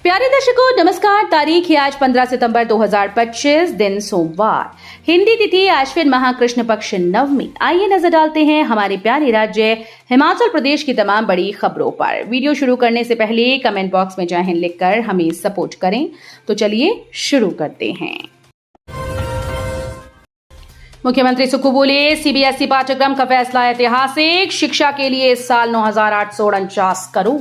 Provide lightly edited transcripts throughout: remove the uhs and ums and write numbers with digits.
प्यारे दर्शकों नमस्कार। तारीख है आज 15 सितंबर 2025, दिन सोमवार, हिंदी तिथि आश्विन माह कृष्ण पक्ष नवमी। आइए नजर डालते हैं हमारे प्यारे राज्य हिमाचल प्रदेश की तमाम बड़ी खबरों पर। वीडियो शुरू करने से पहले कमेंट बॉक्स में जय हिंद लिखकर हमें सपोर्ट करें। तो चलिए शुरू करते हैं। मुख्यमंत्री सुक्खू बोले, सीबीएसई पाठ्यक्रम का फैसला ऐतिहासिक, शिक्षा के लिए इस साल 9,849 करोड़।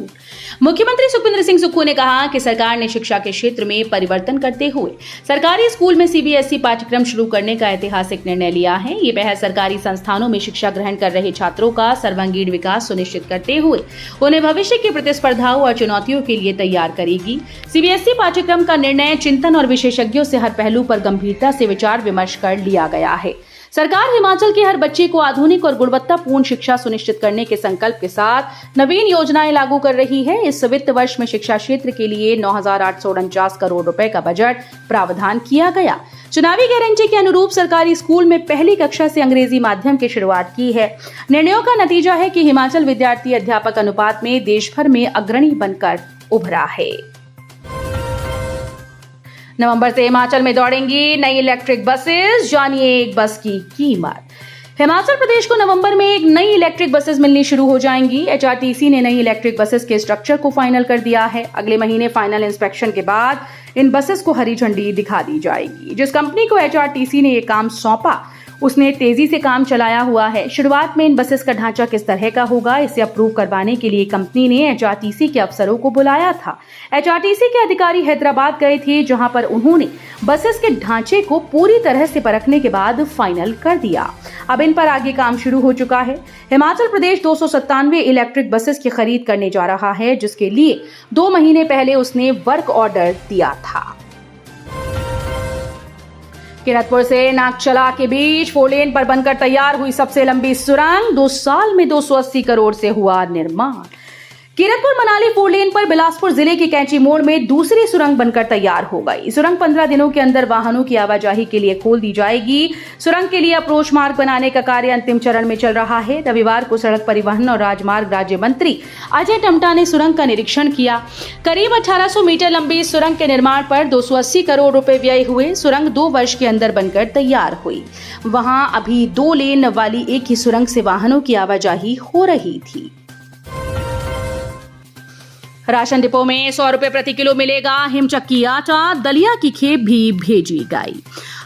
मुख्यमंत्री सुखविंदर सिंह सुक्खू ने कहा कि सरकार ने शिक्षा के क्षेत्र में परिवर्तन करते हुए सरकारी स्कूल में सीबीएसई पाठ्यक्रम शुरू करने का ऐतिहासिक निर्णय लिया है। ये पहल सरकारी संस्थानों में शिक्षा ग्रहण कर रहे छात्रों का सर्वांगीण विकास सुनिश्चित करते हुए उन्हें भविष्य की प्रतिस्पर्धाओं और चुनौतियों के लिए तैयार करेगी। सीबीएसई पाठ्यक्रम का निर्णय चिंतन और विशेषज्ञों से हर पहलू पर गंभीरता से विचार विमर्श कर लिया गया है। सरकार हिमाचल के हर बच्चे को आधुनिक और गुणवत्तापूर्ण शिक्षा सुनिश्चित करने के संकल्प के साथ नवीन योजनाएं लागू कर रही है। इस वित्त वर्ष में शिक्षा क्षेत्र के लिए 9,849 करोड़ रुपए का बजट प्रावधान किया गया। चुनावी गारंटी के अनुरूप सरकारी स्कूल में पहली कक्षा से अंग्रेजी माध्यम की शुरुआत की है। निर्णयों का नतीजा है कि हिमाचल विद्यार्थी अध्यापक अनुपात में देश भर में अग्रणी बनकर उभरा है। नवंबर से हिमाचल में दौड़ेंगी नई इलेक्ट्रिक बसेस, जानिए एक बस की कीमत। हिमाचल प्रदेश को नवंबर में एक नई इलेक्ट्रिक बसेस मिलनी शुरू हो जाएंगी। एचआरटीसी ने नई इलेक्ट्रिक बसेस के स्ट्रक्चर को फाइनल कर दिया है। अगले महीने फाइनल इंस्पेक्शन के बाद इन बसेस को हरी झंडी दिखा दी जाएगी। जिस कंपनी को एचआरटीसी ने ये काम सौंपा उसने तेजी से काम चलाया हुआ है। शुरुआत में इन बसेस का ढांचा किस तरह का होगा, इसे अप्रूव करवाने के लिए कंपनी ने एचआरटीसी के अफसरों को बुलाया था। एचआरटीसी के अधिकारी हैदराबाद गए थे, जहां पर उन्होंने बसेस के ढांचे को पूरी तरह से परखने के बाद फाइनल कर दिया। अब इन पर आगे काम शुरू हो चुका है। हिमाचल प्रदेश 297 इलेक्ट्रिक बसेस की खरीद करने जा रहा है, जिसके लिए 2 महीने पहले उसने वर्क ऑर्डर दिया था। किरतपुर से नागचला के बीच 4 लेन पर बनकर तैयार हुई सबसे लंबी सुरंग, 2 साल में 280 करोड़ से हुआ निर्माण। किरतपुर मनाली 4 लेन पर बिलासपुर जिले के कैंची मोड़ में दूसरी सुरंग बनकर तैयार हो गई। सुरंग 15 दिनों के अंदर वाहनों की आवाजाही के लिए खोल दी जाएगी। सुरंग के लिए अप्रोच मार्ग बनाने का कार्य अंतिम चरण में चल रहा है। रविवार को सड़क परिवहन और राजमार्ग राज्य मंत्री अजय टम्टा ने सुरंग का निरीक्षण किया। करीब 1800 मीटर लंबी सुरंग के निर्माण पर 280 करोड़ रुपए व्यय हुए। सुरंग 2 वर्ष के अंदर बनकर तैयार हुई। वहां अभी 2 लेन वाली एक ही सुरंग से वाहनों की आवाजाही हो रही थी। राशन डिपो में 100 रुपए प्रति किलो मिलेगा हिमचक्की आटा, दलिया की खेप भी भेजी गई।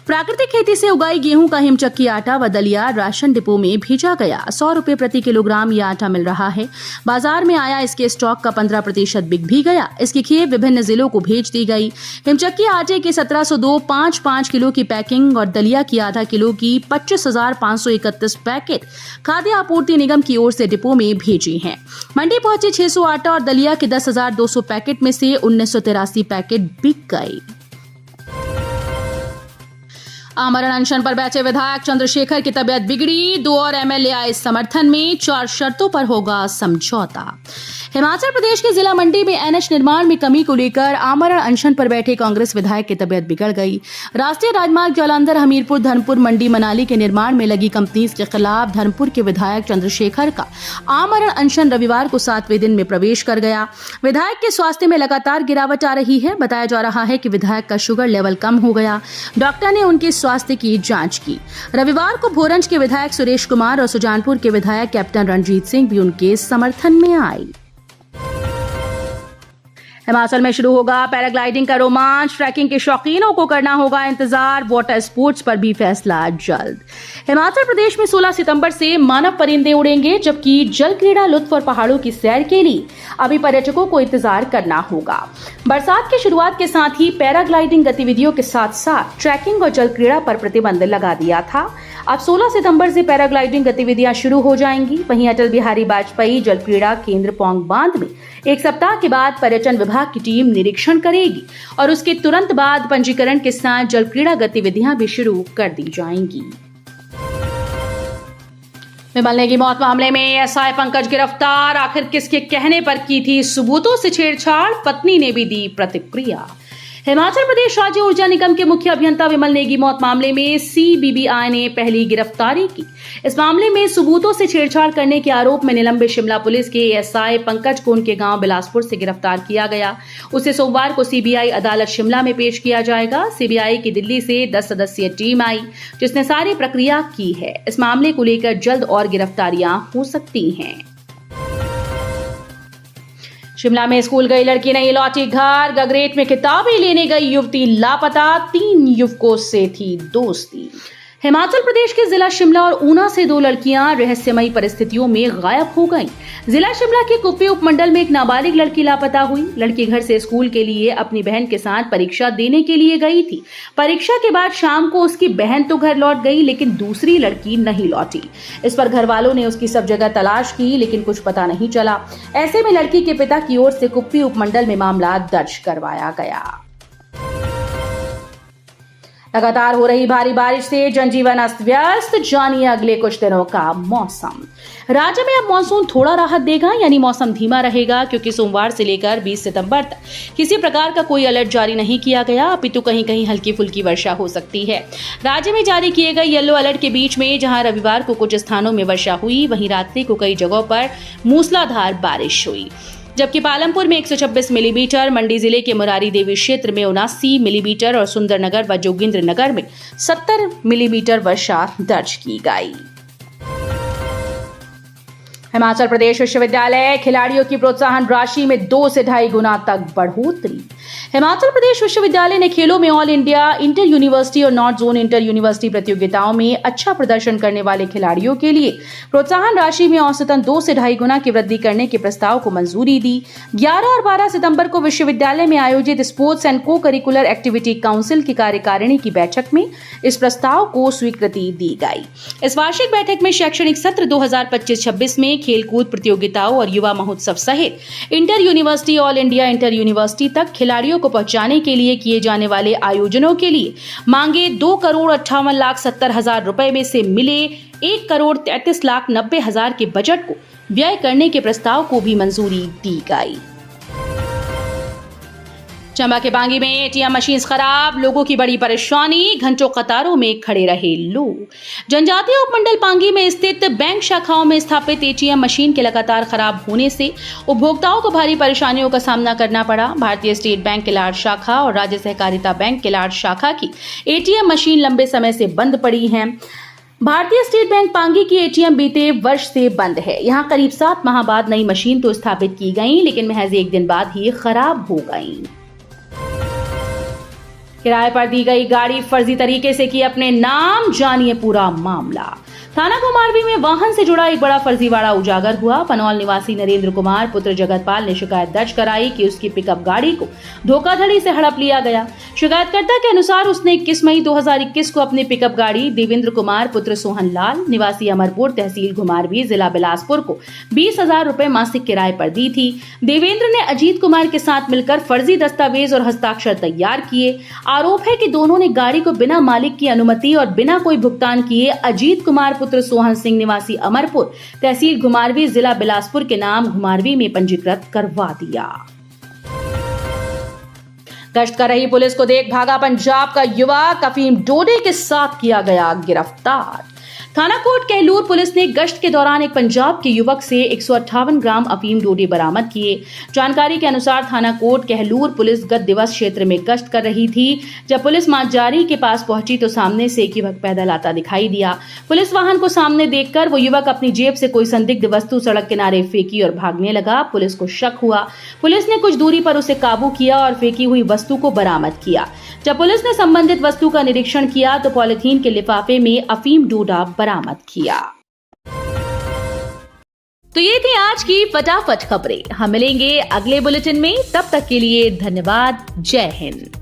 प्राकृतिक खेती से उगाई गेहूं का हिमचक्की आटा व दलिया राशन डिपो में भेजा गया। 100 रुपए प्रति किलोग्राम ये आटा मिल रहा है। बाजार में आया इसके स्टॉक का 15% बिक भी गया। इसकी खेप विभिन्न जिलों को भेज दी गई। हिमचक्की आटे के 1702 5 किलो की पैकिंग और दलिया की आधा किलो की 25,531 पैकेट खाद्य आपूर्ति निगम की ओर से डिपो में भेजी हैं। मंडी पहुंचे 600 आटा और दलिया के 10,200 पैकेट में से 1983 पैकेट बिक गए। आमरण अनशन पर बैठे विधायक चंद्रशेखर की तबीयत बिगड़ी, 2 और एमएलए आए समर्थन में, 4 शर्तों पर होगा समझौता। हिमाचल प्रदेश के जिला मंडी में एनएच निर्माण में कमी को लेकर आमरण अनशन पर बैठे कांग्रेस विधायक की तबीयत बिगड़ गई। राष्ट्रीय राजमार्ग जालंधर हमीरपुर धर्मपुर मंडी मनाली के निर्माण में लगी कंपनीज के खिलाफ धर्मपुर के विधायक चंद्रशेखर का आमरण अनशन रविवार को 7वें दिन में प्रवेश कर गया। विधायक के स्वास्थ्य में लगातार गिरावट आ रही है। बताया जा रहा है कि विधायक का शुगर लेवल कम हो गया। डॉक्टर ने उनके स्वास्थ्य की जांच की। रविवार को भोरंज के विधायक सुरेश कुमार और सुजानपुर के विधायक कैप्टन रणजीत सिंह भी उनके समर्थन में आए। हिमाचल में शुरू होगा पैराग्लाइडिंग का रोमांच, ट्रैकिंग के शौकीनों को करना होगा इंतजार। वाटर स्पोर्ट्स पर भी फैसला जल्द। हिमाचल प्रदेश में 16 सितंबर से मानव परिंदे उड़ेंगे, जबकि जल क्रीड़ा, लुत्फ और पहाड़ों की सैर के लिए अभी पर्यटकों को इंतजार करना होगा। बरसात की शुरुआत के साथ ही पैराग्लाइडिंग गतिविधियों के साथ साथ ट्रैकिंग और जल क्रीड़ा पर प्रतिबंध लगा दिया था। अब 16 सितंबर से पैराग्लाइडिंग गतिविधियां शुरू हो जाएंगी। वहीं अटल बिहारी वाजपेयी जल क्रीड़ा केंद्र पौंग बांध में 1 सप्ताह के बाद पर्यटन विभाग की टीम निरीक्षण करेगी और उसके तुरंत बाद पंजीकरण के साथ जल क्रीड़ा गतिविधियां भी शुरू कर दी जाएंगी। विमल की मौत मामले में एएसआई पंकज गिरफ्तार, आखिर किसके कहने पर की थी सबूतों से छेड़छाड़, पत्नी ने भी दी प्रतिक्रिया। हिमाचल प्रदेश राज्य ऊर्जा निगम के मुख्य अभियंता विमल नेगी मौत मामले में सीबीआई ने पहली गिरफ्तारी की। इस मामले में सबूतों से छेड़छाड़ करने के आरोप में निलंबित शिमला पुलिस के एएसआई पंकज को उनके गांव बिलासपुर से गिरफ्तार किया गया। उसे सोमवार को सीबीआई अदालत शिमला में पेश किया जाएगा। सीबीआई की दिल्ली से 10 सदस्यीय टीम आई जिसने सारी प्रक्रिया की है। इस मामले को लेकर जल्द और गिरफ्तारियां हो सकती हैं। शिमला में स्कूल गई लड़की नहीं लौटी घर। गगरेट में किताबें लेने गई युवती लापता। 3 युवकों से थी दोस्ती। हिमाचल प्रदेश के जिला शिमला और ऊना से 2 लड़कियां रहस्यमयी परिस्थितियों में गायब हो गईं। जिला शिमला के कुप्पी उपमंडल में एक नाबालिग लड़की लापता हुई। लड़की घर से स्कूल के लिए अपनी बहन के साथ परीक्षा देने के लिए गई थी। परीक्षा के बाद शाम को उसकी बहन तो घर लौट गई लेकिन दूसरी लड़की नहीं लौटी। इस पर घर वालों ने उसकी सब जगह तलाश की लेकिन कुछ पता नहीं चला। ऐसे में लड़की के पिता की ओर से कुप्पी उपमंडल में मामला दर्ज करवाया गया। लगातार हो रही भारी बारिश से जनजीवन अस्त व्यस्त। जानिए अगले कुछ दिनों का मौसम। राज्य में अब मानसून थोड़ा राहत देगा, यानी मौसम धीमा रहेगा क्योंकि सोमवार से लेकर 20 सितंबर तक किसी प्रकार का कोई अलर्ट जारी नहीं किया गया। अपितु कहीं कहीं हल्की फुल्की वर्षा हो सकती है। राज्य में जारी किए गए येलो अलर्ट के बीच में जहां रविवार को कुछ स्थानों में वर्षा हुई, वहीं रात्रि को कई जगहों पर मूसलाधार बारिश हुई। जबकि पालमपुर में 126 मिलीमीटर, मंडी जिले के मुरारी देवी क्षेत्र में 79 मिलीमीटर और सुंदरनगर व जोगिंद्रनगर में 70 मिलीमीटर वर्षा दर्ज की गई। हिमाचल प्रदेश विश्वविद्यालय खिलाड़ियों की प्रोत्साहन राशि में 2 से 2.5 गुना तक बढ़ोतरी। हिमाचल प्रदेश विश्वविद्यालय ने खेलों में ऑल इंडिया इंटर यूनिवर्सिटी और नॉर्थ जोन इंटर यूनिवर्सिटी प्रतियोगिताओं में अच्छा प्रदर्शन करने वाले खिलाड़ियों के लिए प्रोत्साहन राशि में औसतन 2 से 2.5 गुना की वृद्धि करने के प्रस्ताव को मंजूरी दी। 11 और 12 सितंबर को विश्वविद्यालय में आयोजित स्पोर्ट्स एंड को करिकुलर एक्टिविटी काउंसिल की कार्यकारिणी की बैठक में इस प्रस्ताव को स्वीकृति दी गई। इस वार्षिक बैठक में शैक्षणिक सत्र 2025-26 में खेलकूद प्रतियोगिताओं और युवा महोत्सव सहित inter university all India inter university तक खिलाड़ियों को पहुंचाने के लिए किए जाने वाले आयोजनों के लिए मांगे 2,58,70,000 रुपए में से मिले 1,33,90,000 के बजट को व्यय करने के प्रस्ताव को भी मंजूरी दी गई। चंबा के बांगी में एटीएम मशीन खराब, लोगों की बड़ी परेशानी, घंटों कतारों में खड़े रहे लोग। जनजातीय उपमंडल पांगी में स्थित बैंक शाखाओं में स्थापित एटीएम मशीन के लगातार खराब होने से उपभोक्ताओं को भारी परेशानियों का सामना करना पड़ा। भारतीय स्टेट बैंक किलाड़ शाखा और राज्य सहकारिता बैंक किलाड़ शाखा की एटीएम मशीन लंबे समय से बंद पड़ी है। भारतीय स्टेट बैंक पांगी की एटीएम बीते वर्ष से बंद है। यहां करीब 7 माह बाद नई मशीन तो स्थापित की गई लेकिन महज 1 दिन बाद ही खराब हो गई। किराए पर दी गई गाड़ी फर्जी तरीके से की अपने नाम, जानिए पूरा मामला। थाना कुमारवी में वाहन से जुड़ा एक बड़ा फर्जीवाड़ा उजागर हुआ। पनौल निवासी नरेंद्र कुमार पुत्र जगतपाल ने शिकायत दर्ज कराई कि उसकी पिकअप गाड़ी को धोखाधड़ी से हड़प लिया गया। शिकायतकर्ता के अनुसार उसने 21 मई 2021 को अपनी पिकअप गाड़ी देवेंद्र कुमार पुत्र सोहन लाल निवासी अमरपुर तहसील कुमारवी जिला बिलासपुर को 20,000 रुपए मासिक किराए पर दी थी। देवेंद्र ने अजीत कुमार के साथ मिलकर फर्जी दस्तावेज और हस्ताक्षर तैयार किए। आरोप है कि दोनों ने गाड़ी को बिना मालिक की अनुमति और बिना कोई भुगतान किए अजीत कुमार पुत्र सोहन सिंह निवासी अमरपुर तहसील घुमारवी जिला बिलासपुर के नाम घुमारवी में पंजीकृत करवा दिया। गश्त कर रही पुलिस को देख भागा पंजाब का युवक, अफीम डोडे के साथ किया गया गिरफ्तार। थाना कोट कहलूर पुलिस ने गश्त के दौरान एक पंजाब के युवक से 158 ग्राम अफीम डोडे बरामद किए। जानकारी के अनुसार थाना कोट कहलूर पुलिस गत दिवस क्षेत्र में गश्त कर रही थी। जब पुलिस मांझारी के पास पहुंची तो सामने से एक युवक पैदल आता दिखाई दिया। पुलिस वाहन को सामने देखकर वो युवक अपनी जेब से कोई संदिग्ध वस्तु सड़क किनारे फेंकी और भागने लगा। पुलिस को शक हुआ। पुलिस ने कुछ दूरी पर उसे काबू किया और फेंकी हुई वस्तु को बरामद किया। जब पुलिस ने संबंधित वस्तु का निरीक्षण किया तो पॉलिथीन के लिफाफे में अफीम डोडा बरामद किया। तो ये थी आज की फटाफट खबरें। हम मिलेंगे अगले बुलेटिन में, तब तक के लिए धन्यवाद। जय हिंद।